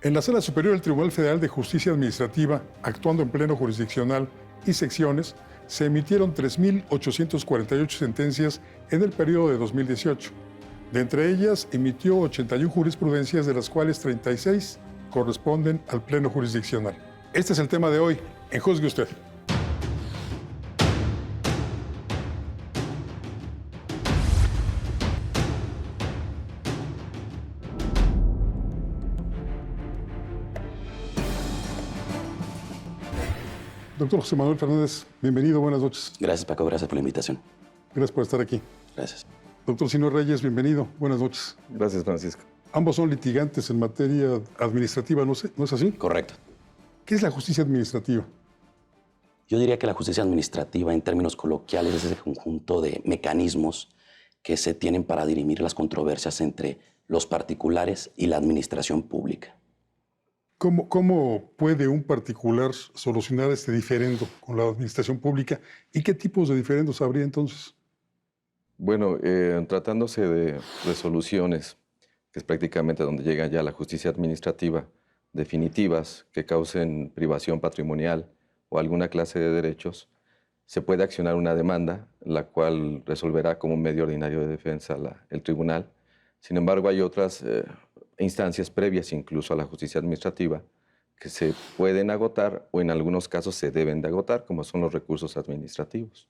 En la Sala Superior del Tribunal Federal de Justicia Administrativa, actuando en pleno jurisdiccional y secciones, se emitieron 3.848 sentencias en el periodo de 2018. De entre ellas, emitió 81 jurisprudencias, de las cuales 36 corresponden al pleno jurisdiccional. Este es el tema de hoy, en Juzgue Usted. Doctor José Manuel Fernández, bienvenido, buenas noches. Gracias, Paco, gracias por la invitación. Gracias por estar aquí. Gracias. Doctor Sino Reyes, bienvenido, buenas noches. Gracias, Francisco. Ambos son litigantes en materia administrativa, ¿no es así? Correcto. ¿Qué es la justicia administrativa? Yo diría que la justicia administrativa, en términos coloquiales, es ese conjunto de mecanismos que se tienen para dirimir las controversias entre los particulares y la administración pública. ¿Cómo puede un particular solucionar este diferendo con la administración pública? ¿Y qué tipos de diferendos habría entonces? Bueno, tratándose de resoluciones, que es prácticamente donde llega ya la justicia administrativa, definitivas, que causen privación patrimonial o alguna clase de derechos, se puede accionar una demanda, la cual resolverá como medio ordinario de defensa el tribunal. Sin embargo, hay otras instancias previas incluso a la justicia administrativa que se pueden agotar o en algunos casos se deben de agotar, como son los recursos administrativos.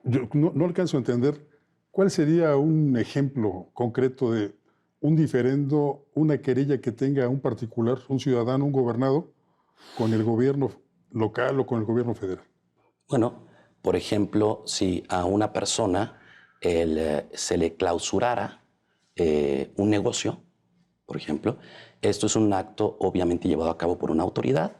Yo no alcanzo a entender cuál sería un ejemplo concreto de un diferendo, una querella que tenga un particular, un ciudadano, un gobernado, con el gobierno local o con el gobierno federal. Bueno, por ejemplo, si a una persona se le clausurara un negocio, por ejemplo, esto es un acto obviamente llevado a cabo por una autoridad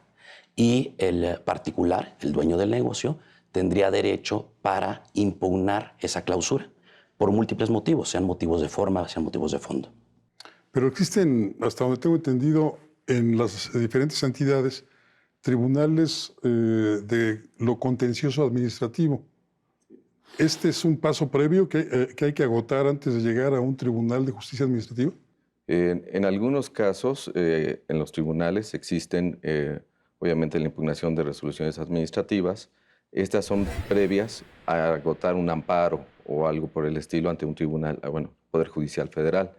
y el particular, el dueño del negocio, tendría derecho para impugnar esa clausura por múltiples motivos, sean motivos de forma, sean motivos de fondo. Pero existen, hasta donde tengo entendido, en las diferentes entidades, tribunales de lo contencioso administrativo. ¿Este es un paso previo que hay que agotar antes de llegar a un tribunal de justicia administrativa? En algunos casos, en los tribunales existen, obviamente, la impugnación de resoluciones administrativas. Estas son previas a agotar un amparo o algo por el estilo ante un tribunal, Poder Judicial Federal.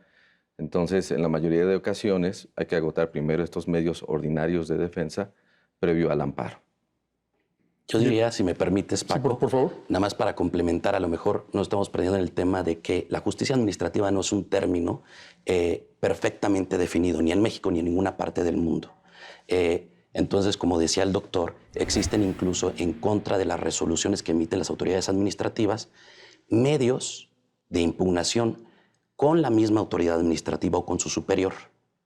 Entonces, en la mayoría de ocasiones, hay que agotar primero estos medios ordinarios de defensa previo al amparo. Yo diría, si me permites, Paco, sí, por favor. Nada más para complementar, a lo mejor nos estamos perdiendo en el tema de que la justicia administrativa no es un término perfectamente definido, ni en México ni en ninguna parte del mundo. Entonces, como decía el doctor, existen incluso en contra de las resoluciones que emiten las autoridades administrativas medios de impugnación con la misma autoridad administrativa o con su superior,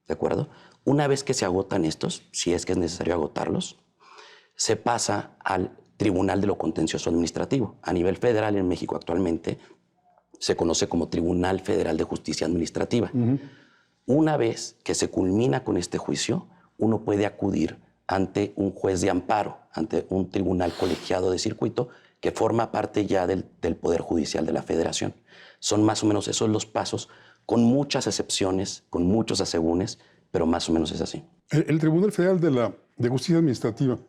¿de acuerdo? Una vez que se agotan estos, si es que es necesario agotarlos, se pasa al Tribunal de lo Contencioso Administrativo. A nivel federal en México actualmente se conoce como Tribunal Federal de Justicia Administrativa. Una vez que se culmina con este juicio, uno puede acudir ante un juez de amparo, ante un tribunal colegiado de circuito que forma parte ya del Poder Judicial de la Federación. Son más o menos esos los pasos, con muchas excepciones, con muchos asegúnes, pero más o menos es así. El Tribunal Federal de Justicia Administrativa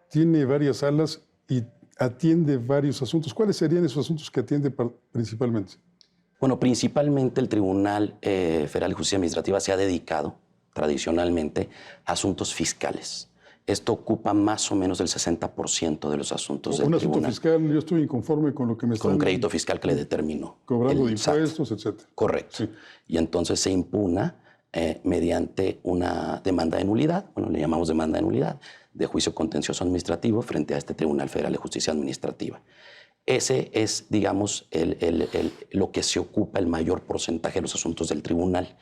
tiene varias salas y atiende varios asuntos. ¿Cuáles serían esos asuntos que atiende principalmente? Bueno, principalmente el Tribunal Federal de Justicia Administrativa se ha dedicado tradicionalmente a asuntos fiscales. Esto ocupa más o menos el 60% de los asuntos del tribunal. Un asunto fiscal, yo estoy inconforme con lo que me están... Con un crédito fiscal que le determinó. Cobrando de impuestos, SAT. etc. Correcto. Sí. Y entonces se impugna mediante una demanda de nulidad, le llamamos demanda de nulidad, de juicio contencioso administrativo frente a este Tribunal Federal de Justicia Administrativa. Ese es, digamos, lo que se ocupa el mayor porcentaje de los asuntos del tribunal.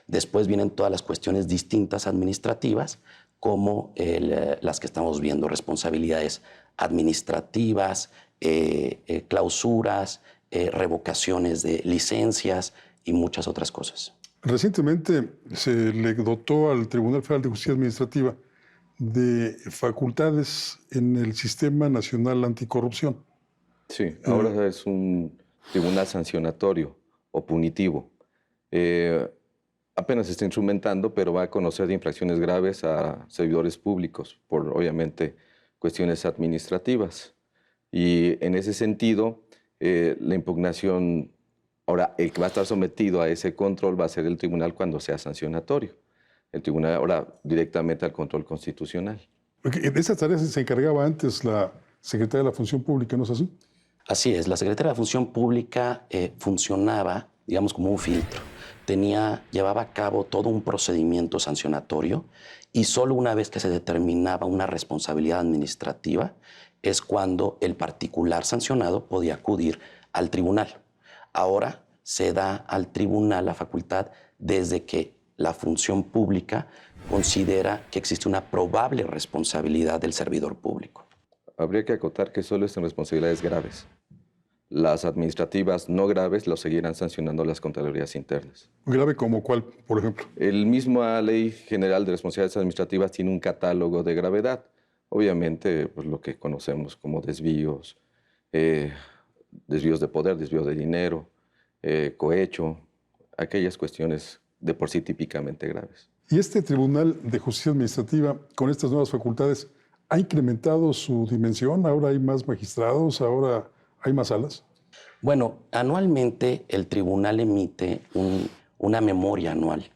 Después vienen todas las cuestiones distintas administrativas, como las que estamos viendo, responsabilidades administrativas, clausuras, revocaciones de licencias y muchas otras cosas. Recientemente se le dotó al Tribunal Federal de Justicia Administrativa de facultades en el Sistema Nacional Anticorrupción. Sí, ahora es un tribunal sancionatorio o punitivo. apenas se está instrumentando, pero va a conocer de infracciones graves a servidores públicos por, obviamente, cuestiones administrativas. Y en ese sentido, la impugnación, ahora el que va a estar sometido a ese control va a ser el tribunal cuando sea sancionatorio. El tribunal ahora directamente al control constitucional. Porque de esas tareas se encargaba antes la Secretaría de la Función Pública, ¿no es así? Así es, la Secretaría de la Función Pública funcionaba, digamos, como un filtro. Llevaba a cabo todo un procedimiento sancionatorio y solo una vez que se determinaba una responsabilidad administrativa es cuando el particular sancionado podía acudir al tribunal. Ahora se da al tribunal la facultad desde que la función pública considera que existe una probable responsabilidad del servidor público. Habría que acotar que solo es en responsabilidades graves. Las administrativas no graves lo seguirán sancionando las Contralorías internas. ¿Grave como cuál, por ejemplo? El misma Ley General de Responsabilidades Administrativas tiene un catálogo de gravedad. Obviamente, pues, lo que conocemos como desvíos, desvíos de poder, desvío de dinero, cohecho, aquellas cuestiones de por sí típicamente graves. ¿Y este Tribunal de Justicia Administrativa, con estas nuevas facultades, ha incrementado su dimensión? ¿Ahora hay más magistrados? ¿Ahora hay más salas? Bueno, anualmente el tribunal emite una memoria anual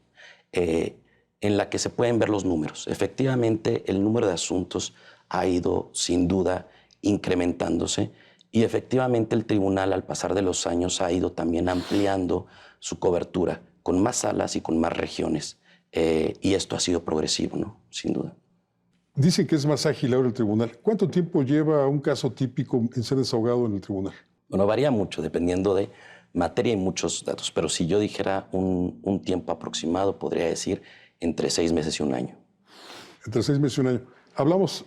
en la que se pueden ver los números. Efectivamente, el número de asuntos ha ido, sin duda, incrementándose y efectivamente el tribunal, al pasar de los años, ha ido también ampliando su cobertura con más salas y con más regiones. Y esto ha sido progresivo, ¿no? Sin duda. Dicen que es más ágil ahora el tribunal. ¿Cuánto tiempo lleva un caso típico en ser desahogado en el tribunal? Bueno, varía mucho dependiendo de materia y muchos datos, pero si yo dijera un tiempo aproximado, podría decir entre 6 meses y un año. Entre 6 meses y un año.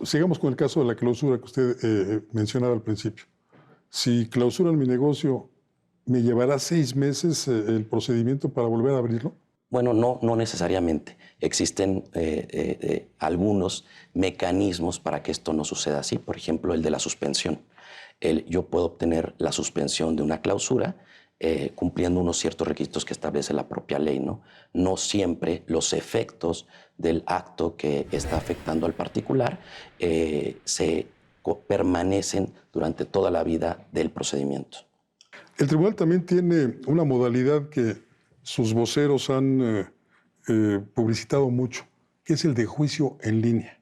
Sigamos con el caso de la clausura que usted mencionaba al principio. Si clausuran mi negocio, ¿me llevará 6 meses el procedimiento para volver a abrirlo? Bueno, no necesariamente. Existen algunos mecanismos para que esto no suceda así. Por ejemplo, el de la suspensión. Yo puedo obtener la suspensión de una clausura cumpliendo unos ciertos requisitos que establece la propia ley, ¿no? No siempre los efectos del acto que está afectando al particular permanecen durante toda la vida del procedimiento. El tribunal también tiene una modalidad que sus voceros han publicitado mucho, que es el de juicio en línea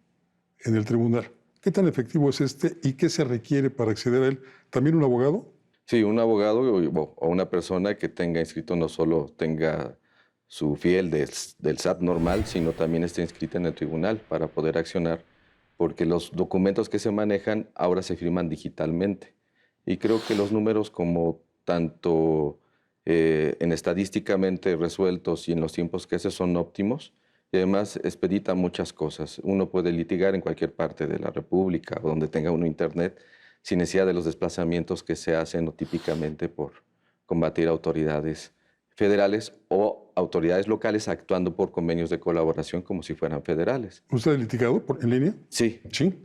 en el tribunal. ¿Qué tan efectivo es este y qué se requiere para acceder a él? ¿También un abogado? Sí, un abogado o una persona que tenga inscrito, no solo tenga su fiel del SAT normal, sino también esté inscrita en el tribunal para poder accionar, porque los documentos que se manejan ahora se firman digitalmente. Y creo que los números, como tanto en estadísticamente resueltos y en los tiempos que son óptimos, y además expeditan muchas cosas. Uno puede litigar en cualquier parte de la República o donde tenga uno internet sin necesidad de los desplazamientos que se hacen típicamente por combatir autoridades federales o autoridades locales actuando por convenios de colaboración como si fueran federales. ¿Usted ha litigado en línea? Sí. Sí.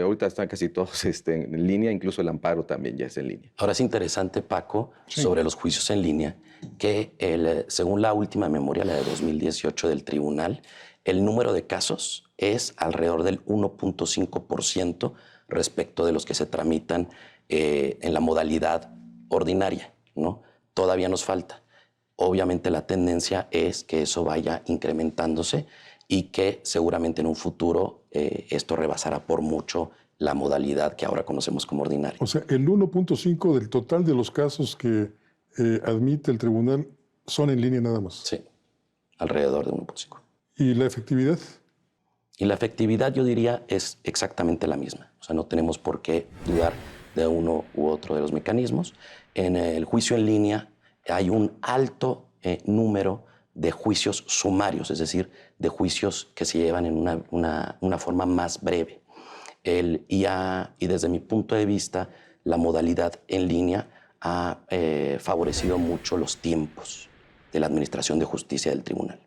Ahorita están casi todos en línea, incluso el amparo también ya es en línea. Ahora es interesante, Paco, Sí, sobre los juicios en línea, que según la última memoria, la de 2018 del tribunal, el número de casos es alrededor del 1.5% respecto de los que se tramitan en la modalidad ordinaria, ¿no? Todavía nos falta. Obviamente la tendencia es que eso vaya incrementándose y que seguramente en un futuro esto rebasará por mucho la modalidad que ahora conocemos como ordinaria. O sea, el 1.5 del total de los casos que admite el tribunal son en línea nada más. Sí, alrededor de 1.5. ¿Y la efectividad? Y la efectividad, yo diría, es exactamente la misma. O sea, no tenemos por qué dudar de uno u otro de los mecanismos. En el juicio en línea hay un alto número de juicios sumarios, es decir, de juicios que se llevan en una forma más breve. Y desde mi punto de vista, la modalidad en línea ha favorecido mucho los tiempos de la administración de justicia del tribunal.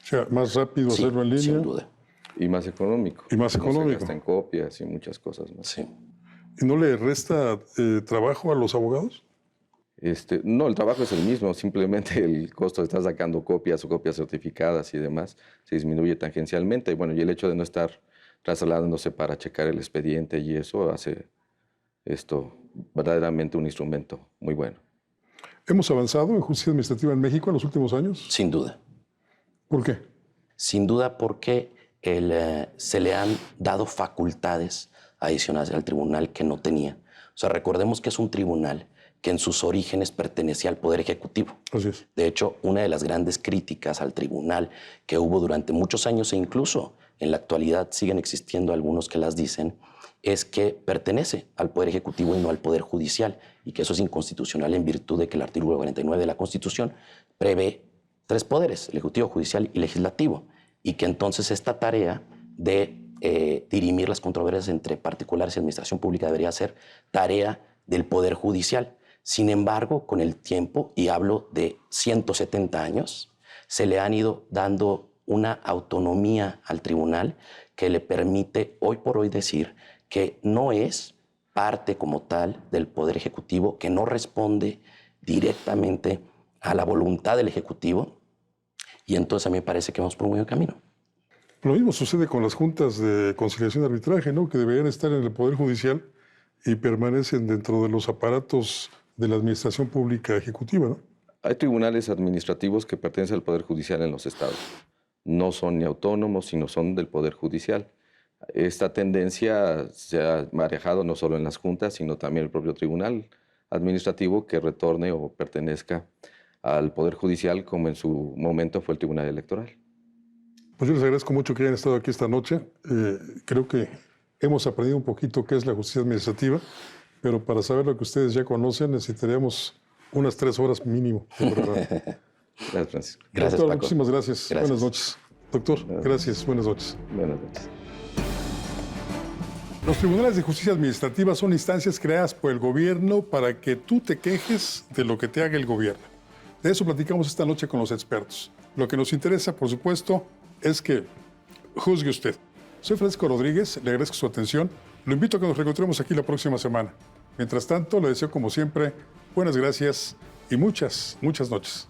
O sea, más rápido Sí, hacerlo en línea. sin duda. Y más económico. Y más No económico. se gasta en copias y muchas cosas más. Sí. ¿Y no le resta trabajo a los abogados? No, el trabajo es el mismo, simplemente el costo de estar sacando copias o copias certificadas y demás se disminuye tangencialmente. Bueno, y el hecho de no estar trasladándose para checar el expediente y eso hace esto verdaderamente un instrumento muy bueno. ¿Hemos avanzado en justicia administrativa en México en los últimos años? Sin duda. ¿Por qué? Sin duda porque se le han dado facultades adicionales al tribunal que no tenía. O sea, recordemos que es un tribunal que en sus orígenes pertenecía al Poder Ejecutivo. Así es. De hecho, una de las grandes críticas al tribunal que hubo durante muchos años e incluso en la actualidad siguen existiendo algunos que las dicen, es que pertenece al Poder Ejecutivo y no al Poder Judicial, y que eso es inconstitucional en virtud de que el artículo 49 de la Constitución prevé 3 poderes, el Ejecutivo, Judicial y Legislativo, y que entonces esta tarea de dirimir las controversias entre particulares y administración pública debería ser tarea del Poder Judicial. Sin embargo, con el tiempo, y hablo de 170 años, se le han ido dando una autonomía al tribunal que le permite hoy por hoy decir que no es parte como tal del Poder Ejecutivo, que no responde directamente a la voluntad del Ejecutivo, y entonces a mí me parece que vamos por un buen camino. Lo mismo sucede con las juntas de conciliación y arbitraje, ¿no? Que deberían estar en el Poder Judicial y permanecen dentro de los aparatos de la administración pública ejecutiva, ¿no? Hay tribunales administrativos que pertenecen al Poder Judicial en los estados. No son ni autónomos, sino son del Poder Judicial. Esta tendencia se ha manejado no solo en las juntas, sino también el propio tribunal administrativo que retorne o pertenezca al Poder Judicial, como en su momento fue el Tribunal Electoral. Pues yo les agradezco mucho que hayan estado aquí esta noche. Creo que hemos aprendido un poquito qué es la justicia administrativa, pero para saber lo que ustedes ya conocen necesitaríamos unas 3 horas mínimo. Gracias, Francisco. Gracias, Doctor, Paco. muchísimas gracias. Buenas noches. Doctor, gracias. Buenas noches. Buenas noches. Los tribunales de justicia administrativa son instancias creadas por el gobierno para que tú te quejes de lo que te haga el gobierno. De eso platicamos esta noche con los expertos. Lo que nos interesa, por supuesto, es que juzgue usted. Soy Francisco Rodríguez, le agradezco su atención. Lo invito a que nos reencontremos aquí la próxima semana. Mientras tanto, le deseo como siempre buenas gracias y muchas, muchas noches.